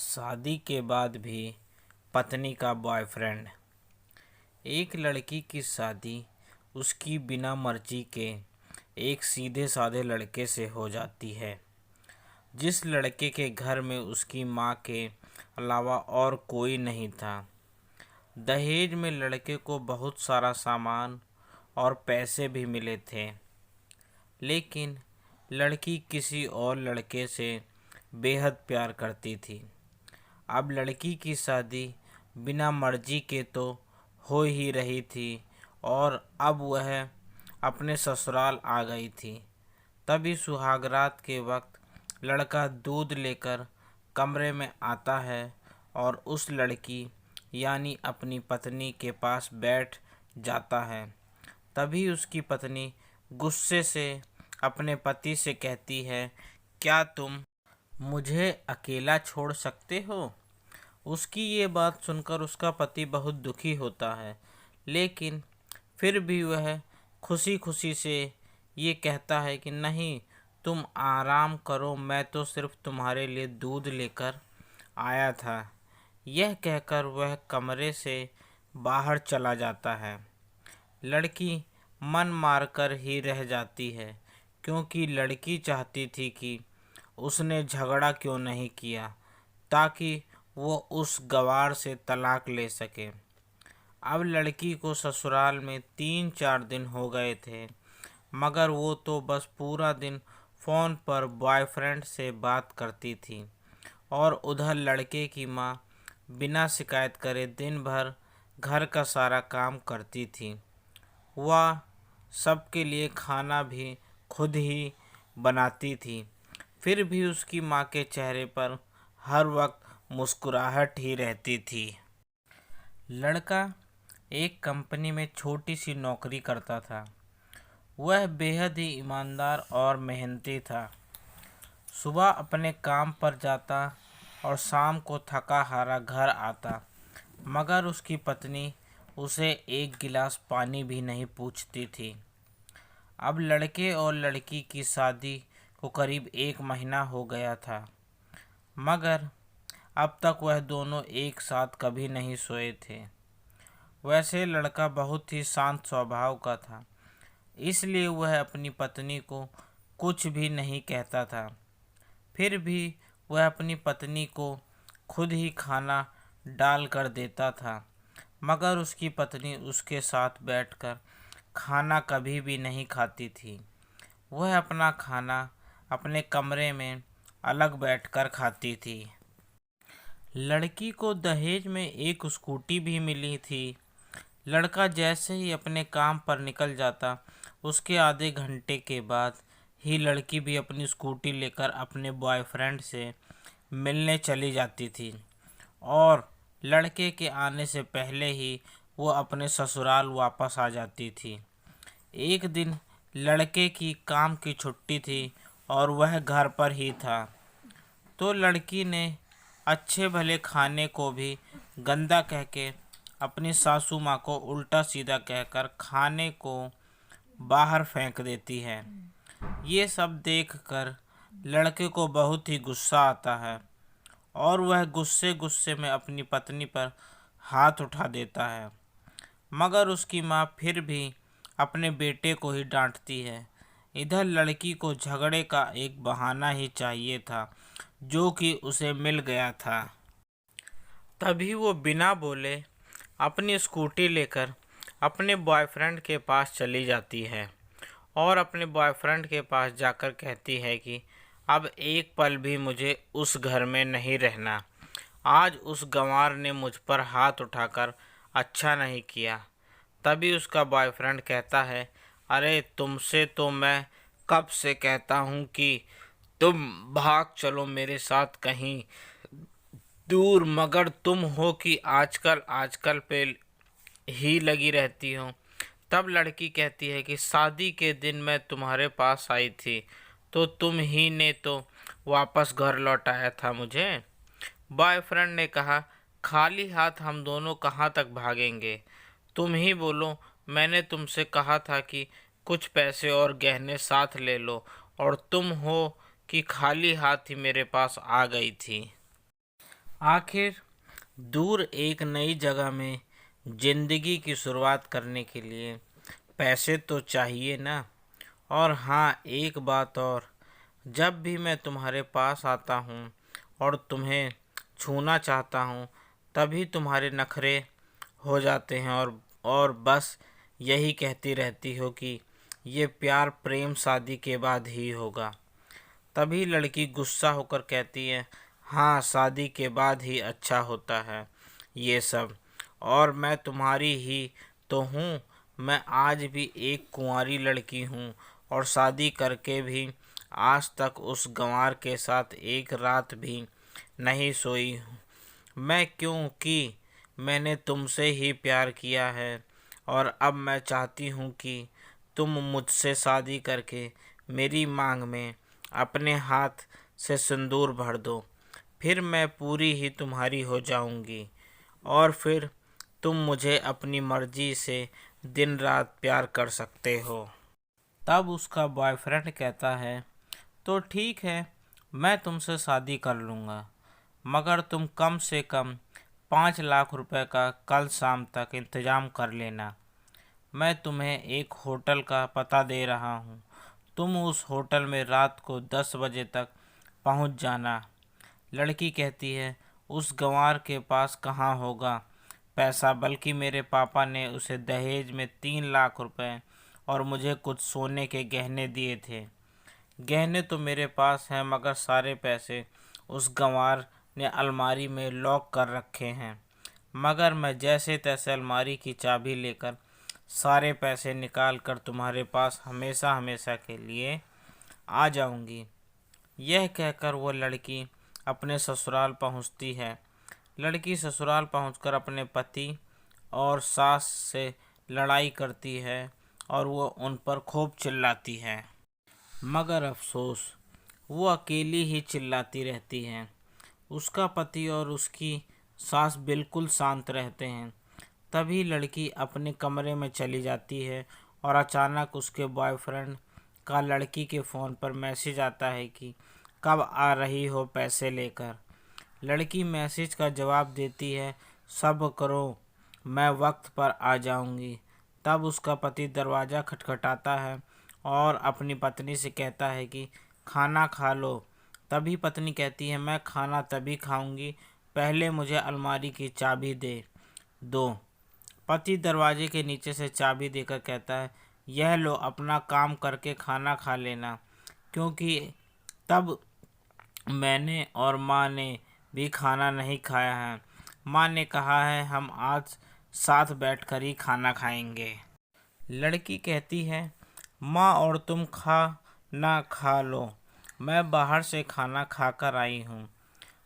शादी के बाद भी पत्नी का बॉयफ्रेंड। एक लड़की की शादी उसकी बिना मर्जी के एक सीधे साधे लड़के से हो जाती है, जिस लड़के के घर में उसकी माँ के अलावा और कोई नहीं था। दहेज में लड़के को बहुत सारा सामान और पैसे भी मिले थे, लेकिन लड़की किसी और लड़के से बेहद प्यार करती थी। अब लड़की की शादी बिना मर्जी के तो हो ही रही थी और अब वह अपने ससुराल आ गई थी। तभी सुहागरात के वक्त लड़का दूध लेकर कमरे में आता है और उस लड़की यानी अपनी पत्नी के पास बैठ जाता है। तभी उसकी पत्नी गुस्से से अपने पति से कहती है, क्या तुम मुझे अकेला छोड़ सकते हो? उसकी ये बात सुनकर उसका पति बहुत दुखी होता है, लेकिन फिर भी वह खुशी खुशी से ये कहता है कि नहीं, तुम आराम करो, मैं तो सिर्फ तुम्हारे लिए दूध लेकर आया था। यह कहकर वह कमरे से बाहर चला जाता है। लड़की मन मारकर ही रह जाती है, क्योंकि लड़की चाहती थी कि उसने झगड़ा क्यों नहीं किया, ताकि वो उस गवार से तलाक ले सके। अब लड़की को ससुराल में 3-4 दिन हो गए थे, मगर वो तो बस पूरा दिन फ़ोन पर बॉयफ्रेंड से बात करती थी और उधर लड़के की माँ बिना शिकायत करे दिन भर घर का सारा काम करती थी। वह सबके लिए खाना भी खुद ही बनाती थी। फिर भी उसकी माँ के चेहरे पर हर वक्त मुस्कुराहट ही रहती थी। लड़का एक कंपनी में छोटी सी नौकरी करता था। वह बेहद ही ईमानदार और मेहनती था। सुबह अपने काम पर जाता और शाम को थका हारा घर आता, मगर उसकी पत्नी उसे एक गिलास पानी भी नहीं पूछती थी। अब लड़के और लड़की की शादी को करीब 1 महीना हो गया था, मगर अब तक वह दोनों एक साथ कभी नहीं सोए थे। वैसे लड़का बहुत ही शांत स्वभाव का था, इसलिए वह अपनी पत्नी को कुछ भी नहीं कहता था। फिर भी वह अपनी पत्नी को खुद ही खाना डाल कर देता था, मगर उसकी पत्नी उसके साथ बैठकर खाना कभी भी नहीं खाती थी। वह अपना खाना अपने कमरे में अलग बैठकर खाती थी। लड़की को दहेज में एक स्कूटी भी मिली थी। लड़का जैसे ही अपने काम पर निकल जाता, उसके आधे घंटे के बाद ही लड़की भी अपनी स्कूटी लेकर अपने बॉयफ्रेंड से मिलने चली जाती थी और लड़के के आने से पहले ही वो अपने ससुराल वापस आ जाती थी। एक दिन लड़के की काम की छुट्टी थी और वह घर पर ही था, तो लड़की ने अच्छे भले खाने को भी गंदा कह के अपनी सासू माँ को उल्टा सीधा कहकर खाने को बाहर फेंक देती है। ये सब देखकर लड़के को बहुत ही गुस्सा आता है और वह गुस्से गुस्से में अपनी पत्नी पर हाथ उठा देता है, मगर उसकी माँ फिर भी अपने बेटे को ही डांटती है। इधर लड़की को झगड़े का एक बहाना ही चाहिए था, जो कि उसे मिल गया था। तभी वो बिना बोले अपनी स्कूटी लेकर अपने बॉयफ्रेंड के पास चली जाती है और अपने बॉयफ्रेंड के पास जाकर कहती है कि अब एक पल भी मुझे उस घर में नहीं रहना। आज उस गंवार ने मुझ पर हाथ उठाकर अच्छा नहीं किया। तभी उसका बॉयफ्रेंड कहता है, अरे तुमसे तो मैं कब से कहता हूँ कि तुम भाग चलो मेरे साथ कहीं दूर, मगर तुम हो कि आजकल आजकल पे ही लगी रहती हो। तब लड़की कहती है कि शादी के दिन मैं तुम्हारे पास आई थी तो तुम ही ने तो वापस घर लौटाया था मुझे। बॉयफ्रेंड ने कहा, खाली हाथ हम दोनों कहाँ तक भागेंगे? तुम ही बोलो, मैंने तुमसे कहा था कि कुछ पैसे और गहने साथ ले लो और तुम हो कि खाली हाथ ही मेरे पास आ गई थी। आखिर दूर एक नई जगह में जिंदगी की शुरुआत करने के लिए पैसे तो चाहिए ना। और हाँ, एक बात और, जब भी मैं तुम्हारे पास आता हूँ और तुम्हें छूना चाहता हूँ तभी तुम्हारे नखरे हो जाते हैं और बस यही कहती रहती हो कि ये प्यार प्रेम शादी के बाद ही होगा। तभी लड़की गुस्सा होकर कहती है, हाँ, शादी के बाद ही अच्छा होता है ये सब। और मैं तुम्हारी ही तो हूँ। मैं आज भी एक कुंवारी लड़की हूँ और शादी करके भी आज तक उस गंवार के साथ एक रात भी नहीं सोई हूँ मैं, क्योंकि मैंने तुमसे ही प्यार किया है। और अब मैं चाहती हूँ कि तुम मुझसे शादी करके मेरी मांग में अपने हाथ से सिंदूर भर दो, फिर मैं पूरी ही तुम्हारी हो जाऊंगी और फिर तुम मुझे अपनी मर्जी से दिन रात प्यार कर सकते हो। तब उसका बॉयफ्रेंड कहता है, तो ठीक है, मैं तुमसे शादी कर लूँगा, मगर तुम कम से कम 5 लाख रुपए का कल शाम तक इंतज़ाम कर लेना। मैं तुम्हें एक होटल का पता दे रहा हूँ, तुम उस होटल में रात को 10 बजे तक पहुँच जाना। लड़की कहती है, उस गंवार के पास कहाँ होगा पैसा, बल्कि मेरे पापा ने उसे दहेज में 3 लाख रुपए और मुझे कुछ सोने के गहने दिए थे। गहने तो मेरे पास हैं, मगर सारे पैसे उस गंवार ने अलमारी में लॉक कर रखे हैं। मगर मैं जैसे तैसे अलमारी की चाबी लेकर सारे पैसे निकाल कर तुम्हारे पास हमेशा हमेशा के लिए आ जाऊंगी। यह कहकर वो लड़की अपने ससुराल पहुंचती है। लड़की ससुराल पहुंचकर अपने पति और सास से लड़ाई करती है और वो उन पर खूब चिल्लाती है। मगर अफसोस, वो अकेली ही चिल्लाती रहती है। उसका पति और उसकी सास बिल्कुल शांत रहते हैं। तभी लड़की अपने कमरे में चली जाती है और अचानक उसके बॉयफ्रेंड का लड़की के फ़ोन पर मैसेज आता है कि कब आ रही हो पैसे लेकर। लड़की मैसेज का जवाब देती है, सब्र करो, मैं वक्त पर आ जाऊंगी। तब उसका पति दरवाज़ा खटखटाता है और अपनी पत्नी से कहता है कि खाना खा लो। तभी पत्नी कहती है, मैं खाना तभी खाऊंगी, पहले मुझे अलमारी की चाबी दे दो। पति दरवाजे के नीचे से चाबी देकर कहता है, यह लो, अपना काम करके खाना खा लेना, क्योंकि तब मैंने और माँ ने भी खाना नहीं खाया है। माँ ने कहा है हम आज साथ बैठकर ही खाना खाएंगे। लड़की कहती है, माँ और तुम खा ना खा लो, मैं बाहर से खाना खाकर आई हूँ।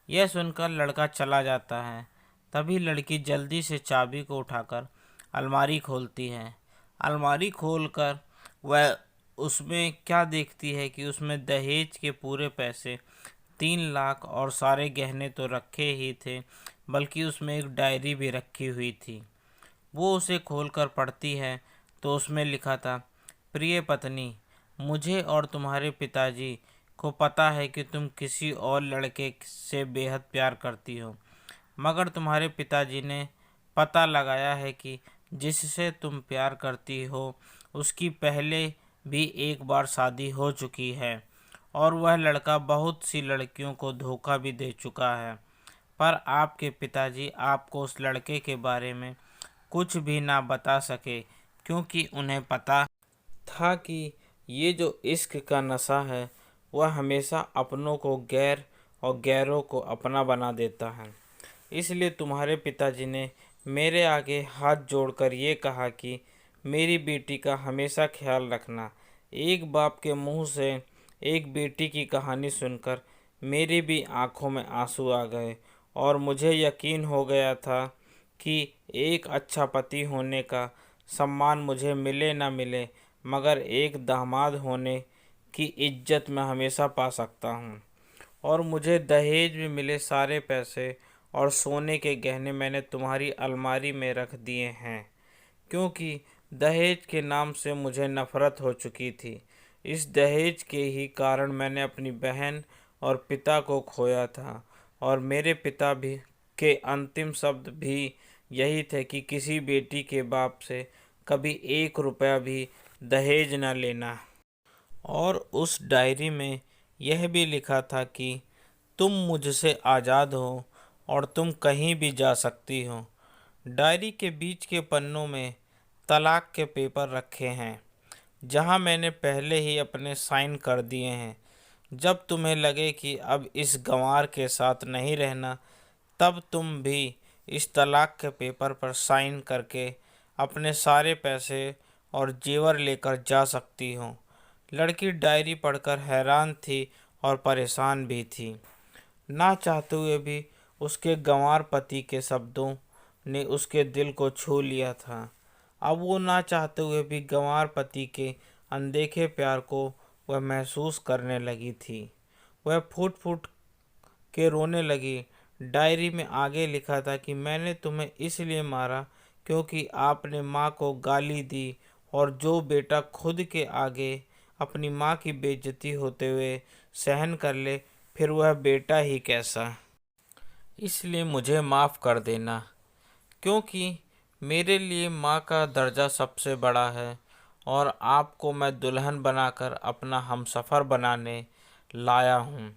यह सुनकर लड़का चला जाता है। तभी लड़की जल्दी से चाबी को उठाकर अलमारी खोलती है। अलमारी खोलकर वह उसमें क्या देखती है कि उसमें दहेज के पूरे पैसे 3 लाख और सारे गहने तो रखे ही थे, बल्कि उसमें एक डायरी भी रखी हुई थी। वो उसे खोलकर पढ़ती है तो उसमें लिखा था, प्रिय पत्नी, मुझे और तुम्हारे पिताजी को पता है कि तुम किसी और लड़के से बेहद प्यार करती हो, मगर तुम्हारे पिताजी ने पता लगाया है कि जिससे तुम प्यार करती हो उसकी पहले भी एक बार शादी हो चुकी है और वह लड़का बहुत सी लड़कियों को धोखा भी दे चुका है। पर आपके पिताजी आपको उस लड़के के बारे में कुछ भी ना बता सके, क्योंकि उन्हें पता था कि ये जो इश्क का नशा है वह हमेशा अपनों को गैर और गैरों को अपना बना देता है। इसलिए तुम्हारे पिताजी ने मेरे आगे हाथ जोड़कर ये कहा कि मेरी बेटी का हमेशा ख्याल रखना। एक बाप के मुंह से एक बेटी की कहानी सुनकर मेरी भी आंखों में आंसू आ गए और मुझे यकीन हो गया था कि एक अच्छा पति होने का सम्मान मुझे मिले ना मिले, मगर एक दामाद होने की इज्जत मैं हमेशा पा सकता हूँ। और मुझे दहेज में मिले सारे पैसे और सोने के गहने मैंने तुम्हारी अलमारी में रख दिए हैं, क्योंकि दहेज के नाम से मुझे नफ़रत हो चुकी थी। इस दहेज के ही कारण मैंने अपनी बहन और पिता को खोया था। और मेरे पिता भी के अंतिम शब्द भी यही थे कि किसी बेटी के बाप से कभी 1 रुपया भी दहेज न लेना। और उस डायरी में यह भी लिखा था कि तुम मुझसे आज़ाद हो और तुम कहीं भी जा सकती हो। डायरी के बीच के पन्नों में तलाक के पेपर रखे हैं, जहां मैंने पहले ही अपने साइन कर दिए हैं। जब तुम्हें लगे कि अब इस गंवार के साथ नहीं रहना, तब तुम भी इस तलाक के पेपर पर साइन करके अपने सारे पैसे और जेवर लेकर जा सकती हो। लड़की डायरी पढ़कर हैरान थी और परेशान भी थी। ना चाहते हुए भी उसके गंवार पति के शब्दों ने उसके दिल को छू लिया था। अब वो ना चाहते हुए भी गंवार पति के अनदेखे प्यार को वह महसूस करने लगी थी। वह फूट फूट के रोने लगी। डायरी में आगे लिखा था कि मैंने तुम्हें इसलिए मारा क्योंकि आपने माँ को गाली दी, और जो बेटा खुद के आगे अपनी माँ की बेइज्जती होते हुए सहन कर ले, फिर वह बेटा ही कैसा। इसलिए मुझे माफ़ कर देना, क्योंकि मेरे लिए माँ का दर्जा सबसे बड़ा है, और आपको मैं दुल्हन बनाकर अपना हमसफ़र बनाने लाया हूँ।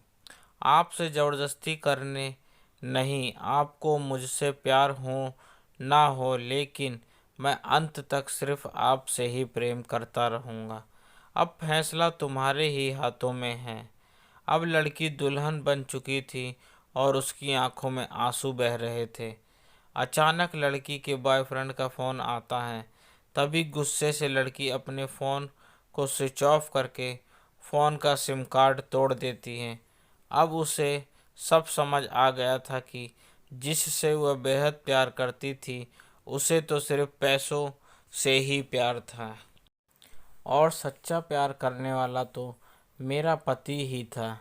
आपसे ज़बरदस्ती करने नहीं। आपको मुझसे प्यार हो ना हो, लेकिन मैं अंत तक सिर्फ आपसे ही प्रेम करता रहूँगा। अब फैसला तुम्हारे ही हाथों में है। अब लड़की दुल्हन बन चुकी थी और उसकी आंखों में आंसू बह रहे थे। अचानक लड़की के बॉयफ्रेंड का फ़ोन आता है। तभी गुस्से से लड़की अपने फ़ोन को स्विच ऑफ करके फ़ोन का सिम कार्ड तोड़ देती है। अब उसे सब समझ आ गया था कि जिससे वह बेहद प्यार करती थी, उसे तो सिर्फ पैसों से ही प्यार था, और सच्चा प्यार करने वाला तो मेरा पति ही था,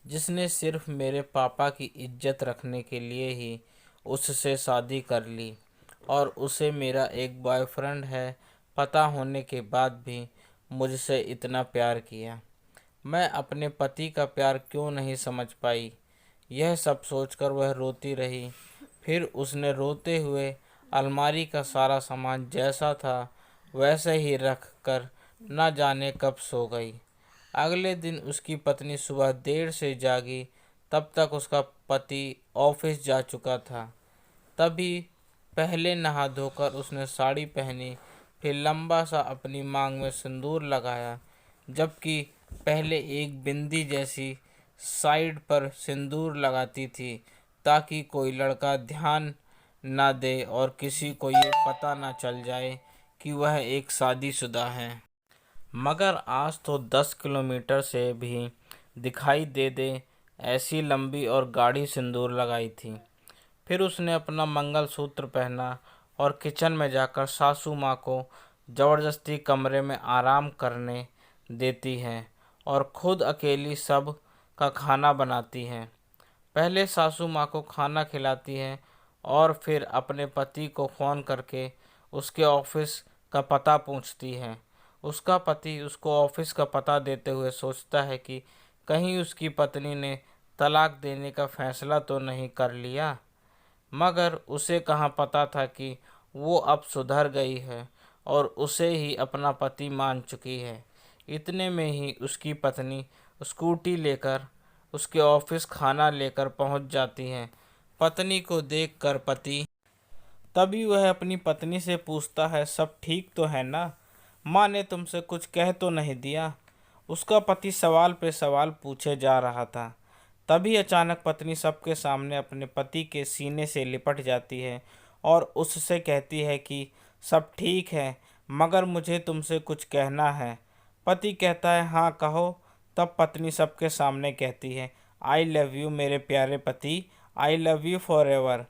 जिसने सिर्फ मेरे पापा की इज्जत रखने के लिए ही उससे शादी कर ली। और उसे मेरा एक बॉयफ्रेंड है पता होने के बाद भी मुझसे इतना प्यार किया। मैं अपने पति का प्यार क्यों नहीं समझ पाई। यह सब सोचकर वह रोती रही। फिर उसने रोते हुए अलमारी का सारा सामान जैसा था वैसे ही रख कर न जाने कब सो गई। अगले दिन उसकी पत्नी सुबह देर से जागी, तब तक उसका पति ऑफिस जा चुका था। तभी पहले नहा धोकर उसने साड़ी पहनी, फिर लंबा सा अपनी मांग में सिंदूर लगाया, जबकि पहले एक बिंदी जैसी साइड पर सिंदूर लगाती थी, ताकि कोई लड़का ध्यान ना दे और किसी को ये पता ना चल जाए कि वह एक शादीशुदा है। मगर आज तो 10 किलोमीटर से भी दिखाई दे दे ऐसी लंबी और गाढ़ी सिंदूर लगाई थी। फिर उसने अपना मंगलसूत्र पहना और किचन में जाकर सासू माँ को ज़बरदस्ती कमरे में आराम करने देती है और खुद अकेली सब का खाना बनाती है। पहले सासू माँ को खाना खिलाती है और फिर अपने पति को फ़ोन करके उसके ऑफिस का पता पूछती है। उसका पति उसको ऑफिस का पता देते हुए सोचता है कि कहीं उसकी पत्नी ने तलाक देने का फैसला तो नहीं कर लिया। मगर उसे कहाँ पता था कि वो अब सुधर गई है और उसे ही अपना पति मान चुकी है। इतने में ही उसकी पत्नी स्कूटी लेकर उसके ऑफिस खाना लेकर पहुंच जाती है। पत्नी को देखकर पति तभी वह अपनी पत्नी से पूछता है, सब ठीक तो है ना? माँ ने तुमसे कुछ कह तो नहीं दिया? उसका पति सवाल पे सवाल पूछे जा रहा था। तभी अचानक पत्नी सबके सामने अपने पति के सीने से लिपट जाती है और उससे कहती है कि सब ठीक है, मगर मुझे तुमसे कुछ कहना है। पति कहता है, हाँ कहो। तब पत्नी सबके सामने कहती है, आई लव यू मेरे प्यारे पति, I love you for ever.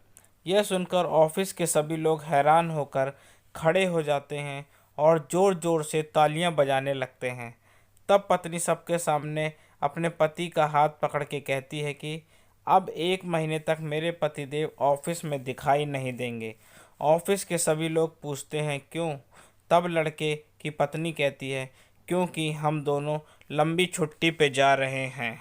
यह सुनकर ऑफिस के सभी लोग हैरान होकर खड़े हो जाते हैं और ज़ोर ज़ोर से तालियां बजाने लगते हैं। तब पत्नी सबके सामने अपने पति का हाथ पकड़ के कहती है कि अब 1 महीने तक मेरे पतिदेव ऑफिस में दिखाई नहीं देंगे। ऑफिस के सभी लोग पूछते हैं क्यों? तब लड़के की पत्नी कहती है, क्योंकि हम दोनों लंबी छुट्टी पे जा रहे हैं।